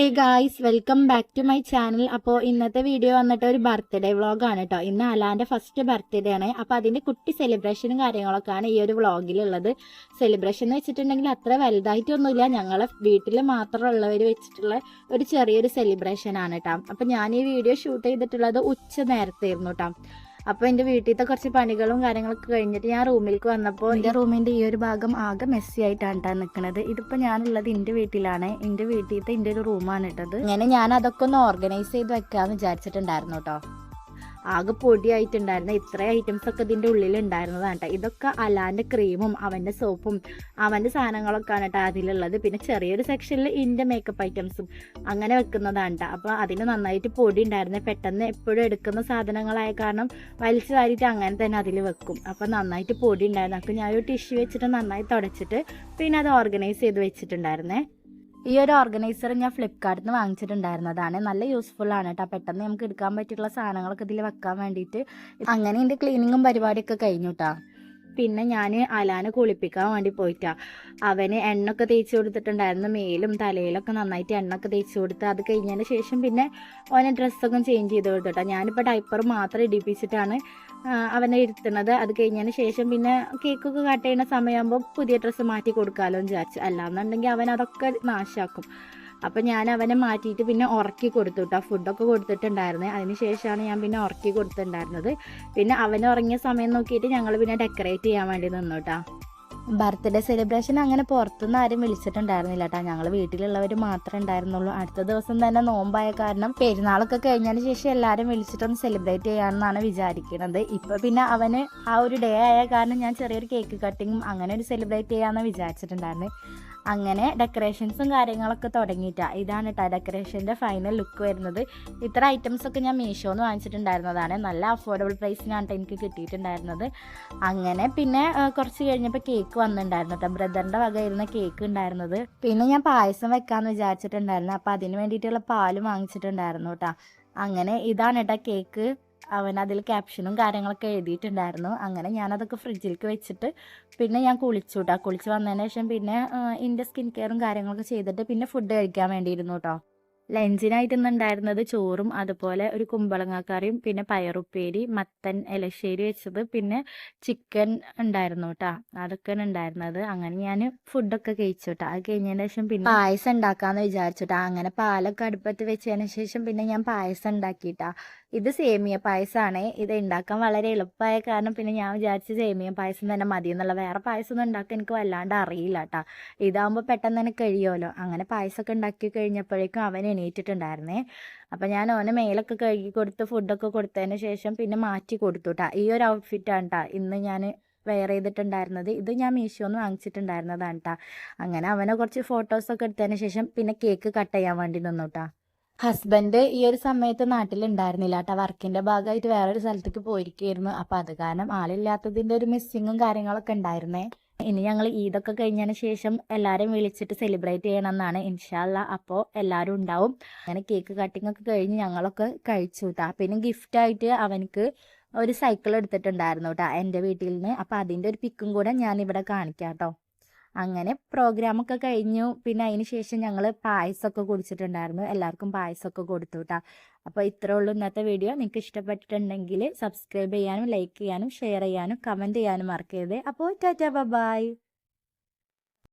Hey guys, welcome back to my channel. അപ്പോൾ ഇന്നത്തെ video വന്നിട്ട് ഒരു ബർത്ത്ഡേ വ്ളോഗാണ് കേട്ടോ. ഇന്ന് അലാൻ്റെ ഫസ്റ്റ് ബർത്ത്ഡേ ആണ്. അപ്പോൾ അതിൻ്റെ കുട്ടി സെലിബ്രേഷനും കാര്യങ്ങളൊക്കെയാണ് ഈ ഒരു വ്ളോഗിലുള്ളത്. സെലിബ്രേഷൻ എന്ന് വെച്ചിട്ടുണ്ടെങ്കിൽ അത്ര വലുതായിട്ടൊന്നുമില്ല, ഞങ്ങളെ വീട്ടിൽ മാത്രമുള്ളവർ വെച്ചിട്ടുള്ള ഒരു ചെറിയൊരു സെലിബ്രേഷൻ ആണ് കേട്ടോ. അപ്പോൾ ഞാൻ ഈ വീഡിയോ ഷൂട്ട് ചെയ്തിട്ടുള്ളത് ഉച്ച നേരത്തായിരുന്നു കേട്ടോ. അപ്പോൾ എൻ്റെ വീട്ടിലത്തെ കുറച്ച് പണികളും കാര്യങ്ങളൊക്കെ കഴിഞ്ഞിട്ട് ഞാൻ റൂമിലേക്ക് വന്നപ്പോൾ എൻ്റെ റൂമിൻ്റെ ഈ ഒരു ഭാഗം ആകെ മെസ്സി ആയിട്ടാണ് നിൽക്കുന്നത്. ഇതിപ്പോൾ ഞാനുള്ളത് എൻ്റെ വീട്ടിലാണ്. എൻ്റെ വീട്ടിലത്തെ എൻ്റെ ഒരു റൂമാണ് ഇട്ടത്. അങ്ങനെ ഞാൻ അതൊക്കെ ഒന്ന് ഓർഗനൈസ് ചെയ്ത് വെക്കാമെന്ന് വിചാരിച്ചിട്ടുണ്ടായിരുന്നു കേട്ടോ. ആകെ പൊടിയായിട്ടുണ്ടായിരുന്നു. ഇത്ര ഐറ്റംസ് ഒക്കെ ഇതിൻ്റെ ഉള്ളിൽ ഉണ്ടായിരുന്നതാണ് കേട്ടോ. ഇതൊക്കെ അലാൻ്റെ ക്രീമും അവൻ്റെ സോപ്പും അവൻ്റെ സാധനങ്ങളൊക്കെയാണ് കേട്ടോ അതിലുള്ളത്. പിന്നെ ചെറിയൊരു സെക്ഷനിൽ എൻ്റെ മേക്കപ്പ് ഐറ്റംസും അങ്ങനെ വെക്കുന്നതാണ് കേട്ടോ. അപ്പോൾ അതിന് നന്നായിട്ട് പൊടി ഉണ്ടായിരുന്നു. പെട്ടെന്ന് എപ്പോഴും എടുക്കുന്ന സാധനങ്ങളായ കാരണം വലിച്ചു വാരിയിട്ട് അങ്ങനെ തന്നെ അതിൽ വെക്കും. അപ്പോൾ നന്നായിട്ട് പൊടി ഉണ്ടായിരുന്നു. അപ്പോൾ ഞാനൊരു ടിഷ്യൂ വെച്ചിട്ട് നന്നായി തുടച്ചിട്ട് പിന്നെ അത് ഓർഗനൈസ് ചെയ്ത് വെച്ചിട്ടുണ്ടായിരുന്നേ. ഈ ഒരു ഓർഗനൈസർ ഞാൻ ഫ്ലിപ്കാർട്ടിൽ നിന്ന് വാങ്ങിച്ചിട്ടുണ്ടായിരുന്നതാണ്. നല്ല യൂസ്ഫുൾ ആണ് കേട്ടോ. പെട്ടെന്ന് നമുക്ക് എടുക്കാൻ പറ്റിയിട്ടുള്ള സാധനങ്ങളൊക്കെ ഇതിൽ വെക്കാൻ വേണ്ടിയിട്ട്. അങ്ങനെ എൻ്റെ ക്ലീനിങ്ങും പരിപാടിയൊക്കെ കഴിഞ്ഞു കേട്ടോ. പിന്നെ ഞാൻ അലാനെ കുളിപ്പിക്കാൻ വേണ്ടി പോയിട്ടാ. അവന് എണ്ണൊക്കെ തേച്ച് കൊടുത്തിട്ടുണ്ടായിരുന്നു. മേലും തലയിലൊക്കെ നന്നായിട്ട് എണ്ണൊക്കെ തേച്ച് കൊടുത്ത് അത് കഴിഞ്ഞതിന് ശേഷം പിന്നെ അവനെ ഡ്രസ്സൊക്കെ ചേഞ്ച് ചെയ്ത് കൊടുത്തിട്ടാ. ഞാനിപ്പോൾ ഡൈപ്പർ മാത്രം ഇടിപ്പിച്ചിട്ടാണ് അവനെ ഇരുത്തുന്നത്. അത് കഴിഞ്ഞതിന് ശേഷം പിന്നെ കേക്കൊക്കെ കട്ട് ചെയ്യുന്ന സമയമാകുമ്പോൾ പുതിയ ഡ്രസ്സ് മാറ്റി കൊടുക്കാമല്ലോ എന്ന് വിചാരിച്ചു. അല്ലാന്നുണ്ടെങ്കിൽ അവൻ അതൊക്കെ നാശമാക്കും. അപ്പം ഞാൻ അവനെ മാറ്റിയിട്ട് പിന്നെ ഉറക്കി കൊടുത്തു കേട്ടോ. ഫുഡൊക്കെ കൊടുത്തിട്ടുണ്ടായിരുന്നേ. അതിന് ശേഷമാണ് ഞാൻ പിന്നെ ഉറക്കി കൊടുത്തിട്ടുണ്ടായിരുന്നത്. പിന്നെ അവൻ ഉറങ്ങിയ സമയം നോക്കിയിട്ട് ഞങ്ങൾ പിന്നെ ഡെക്കറേറ്റ് ചെയ്യാൻ വേണ്ടി നിന്നു കേട്ടോ. ബർത്ത്ഡേ സെലിബ്രേഷൻ അങ്ങനെ പുറത്തുനിന്ന് ആരും വിളിച്ചിട്ടുണ്ടായിരുന്നില്ല കേട്ടോ. ഞങ്ങൾ വീട്ടിലുള്ളവർ മാത്രമേ ഉണ്ടായിരുന്നുള്ളൂ. അടുത്ത ദിവസം തന്നെ നോമ്പായ കാരണം പെരുന്നാളൊക്കെ കഴിഞ്ഞതിന് ശേഷം എല്ലാവരും വിളിച്ചിട്ടൊന്ന് സെലിബ്രേറ്റ് ചെയ്യാമെന്നാണ് വിചാരിക്കുന്നത്. ഇപ്പോൾ പിന്നെ അവന് ആ ഒരു ഡേ ആയ കാരണം ഞാൻ ചെറിയൊരു കേക്ക് കട്ടിങ്ങും അങ്ങനെ ഒരു സെലിബ്രേറ്റ് ചെയ്യാമെന്ന് വിചാരിച്ചിട്ടുണ്ടായിരുന്നു. അങ്ങനെ ഡെക്കറേഷൻസും കാര്യങ്ങളൊക്കെ തുടങ്ങിയിട്ടാണ്. ഇതാണ് കേട്ടോ ഡെക്കറേഷൻ്റെ ഫൈനൽ ലുക്ക് വരുന്നത്. ഇത്ര ഐറ്റംസൊക്കെ ഞാൻ മീഷോന്ന് വാങ്ങിച്ചിട്ടുണ്ടായിരുന്നതാണ്. നല്ല അഫോർഡബിൾ പ്രൈസിനാണ് എനിക്ക് കിട്ടിയിട്ടുണ്ടായിരുന്നത്. അങ്ങനെ പിന്നെ കുറച്ച് കഴിഞ്ഞപ്പോൾ കേക്ക് വന്നിട്ടുണ്ടായിരുന്നു കേട്ടോ. ബ്രദറിൻ്റെ വകയിരുന്ന കേക്ക് ഉണ്ടായിരുന്നത്. പിന്നെ ഞാൻ പായസം വെക്കാമെന്ന് വിചാരിച്ചിട്ടുണ്ടായിരുന്നു. അപ്പോൾ അതിന് വേണ്ടിയിട്ടുള്ള പാലും വാങ്ങിച്ചിട്ടുണ്ടായിരുന്നു കേട്ടോ. അങ്ങനെ ഇതാണ് കേട്ടോ കേക്ക്. അവൻ അതിൽ ക്യാപ്ഷനും കാര്യങ്ങളൊക്കെ എഴുതിയിട്ടുണ്ടായിരുന്നു. അങ്ങനെ ഞാനതൊക്കെ ഫ്രിഡ്ജിലേക്ക് വെച്ചിട്ട് പിന്നെ ഞാൻ കുളിച്ചു കേട്ടോ. കുളിച്ച് വന്നതിന് ശേഷം പിന്നെ എൻ്റെ സ്കിൻ കെയറും കാര്യങ്ങളൊക്കെ ചെയ്തിട്ട് പിന്നെ ഫുഡ് കഴിക്കാൻ വേണ്ടിയിരുന്നു കേട്ടോ. ലഞ്ചിനായിട്ട് ഇന്നുണ്ടായിരുന്നത് ചോറും അതുപോലെ ഒരു കുമ്പളങ്ങാക്കറിയും പിന്നെ പയറുപ്പേരി, മത്തൻ ഇലശ്ശേരി വെച്ചത്, പിന്നെ ചിക്കൻ ഉണ്ടായിരുന്നു കേട്ടോ. അതൊക്കെയാണ് ഉണ്ടായിരുന്നത്. അങ്ങനെ ഞാൻ ഫുഡൊക്കെ കഴിച്ചു കേട്ടോ. അത് കഴിഞ്ഞതിന് ശേഷം പിന്നെ പായസം ഉണ്ടാക്കാമെന്ന് വിചാരിച്ചിട്ടാ. അങ്ങനെ പാലൊക്കെ അടുപ്പത്ത് വെച്ചതിന് ശേഷം പിന്നെ ഞാൻ പായസം ഉണ്ടാക്കിയിട്ടാ. ഇത് സേമിയ പായസമാണ്. ഇത് ഉണ്ടാക്കാൻ വളരെ എളുപ്പമായ കാരണം പിന്നെ ഞാൻ വിചാരിച്ച് സേമിയ പായസം തന്നെ മതി എന്നുള്ള. വേറെ പായസം ഒന്നും ഉണ്ടാക്കാൻ എനിക്ക് വല്ലാണ്ട് അറിയില്ല കേട്ടോ. ഇതാകുമ്പോൾ പെട്ടെന്ന് തന്നെ കഴിയുമല്ലോ. അങ്ങനെ പായസമൊക്കെ ഉണ്ടാക്കി കഴിഞ്ഞപ്പോഴേക്കും അവൻ എണീറ്റിട്ടുണ്ടായിരുന്നേ. അപ്പം ഞാൻ അവന് മേലൊക്കെ കഴുകി കൊടുത്ത് ഫുഡൊക്കെ കൊടുത്തതിന് ശേഷം പിന്നെ മാറ്റി കൊടുത്തു കേട്ടോ. ഈ ഒരു ഔട്ട്ഫിറ്റാണ് കേട്ടോ ഇന്ന് ഞാൻ വെയർ ചെയ്തിട്ടുണ്ടായിരുന്നത്. ഇത് ഞാൻ മീഷോന്ന് വാങ്ങിച്ചിട്ടുണ്ടായിരുന്നതാണ് കേട്ടോ. അങ്ങനെ അവനെ കുറച്ച് ഫോട്ടോസൊക്കെ എടുത്തതിന് ശേഷം പിന്നെ കേക്ക് കട്ട് ചെയ്യാൻ വേണ്ടി നിന്നു കേട്ടോ. ഹസ്ബൻഡ് ഈ ഒരു സമയത്ത് നാട്ടിലുണ്ടായിരുന്നില്ല കേട്ടോ. വർക്കിൻ്റെ ഭാഗമായിട്ട് വേറൊരു സ്ഥലത്തേക്ക് പോയിരിക്കുകയായിരുന്നു. അപ്പോൾ അത് കാരണം ആളില്ലാത്തതിൻ്റെ ഒരു മിസ്സിങ്ങും കാര്യങ്ങളൊക്കെ ഉണ്ടായിരുന്നേ. ഇനി ഞങ്ങൾ ഈദൊക്കെ കഴിഞ്ഞതിന് ശേഷം എല്ലാവരെയും വിളിച്ചിട്ട് സെലിബ്രേറ്റ് ചെയ്യണമെന്നാണ് ഇൻഷാ അല്ലാ. അപ്പോൾ എല്ലാവരും ഉണ്ടാവും. അങ്ങനെ കേക്ക് കട്ടിംഗ് ഒക്കെ കഴിഞ്ഞ് ഞങ്ങളൊക്കെ കഴിച്ചു കേട്ടോ. പിന്നെ ഗിഫ്റ്റായിട്ട് അവനക്ക് ഒരു സൈക്കിൾ എടുത്തിട്ടുണ്ടായിരുന്നു കേട്ടോ എൻ്റെ വീട്ടിൽ നിന്ന്. അപ്പോൾ അതിൻ്റെ ഒരു പിക്കും കൂടെ ഞാനിവിടെ കാണിക്കാം കേട്ടോ. അങ്ങനെ പ്രോഗ്രാമൊക്കെ കഴിഞ്ഞു. പിന്നെ അതിന് ശേഷം ഞങ്ങൾ പായസമൊക്കെ കുടിച്ചിട്ടുണ്ടായിരുന്നു. എല്ലാവർക്കും പായസമൊക്കെ കൊടുത്തു കേട്ടോ. അപ്പോൾ ഇത്രേ ഉള്ളൂ ഇന്നത്തെ വീഡിയോ. നിങ്ങൾക്ക് ഇഷ്ടപ്പെട്ടിട്ടുണ്ടെങ്കിൽ സബ്സ്ക്രൈബ് ചെയ്യാനും ലൈക്ക് ചെയ്യാനും ഷെയർ ചെയ്യാനും കമൻറ്റ് ചെയ്യാനും മറക്കരുത്. അപ്പോൾ ടാറ്റാ ബൈ.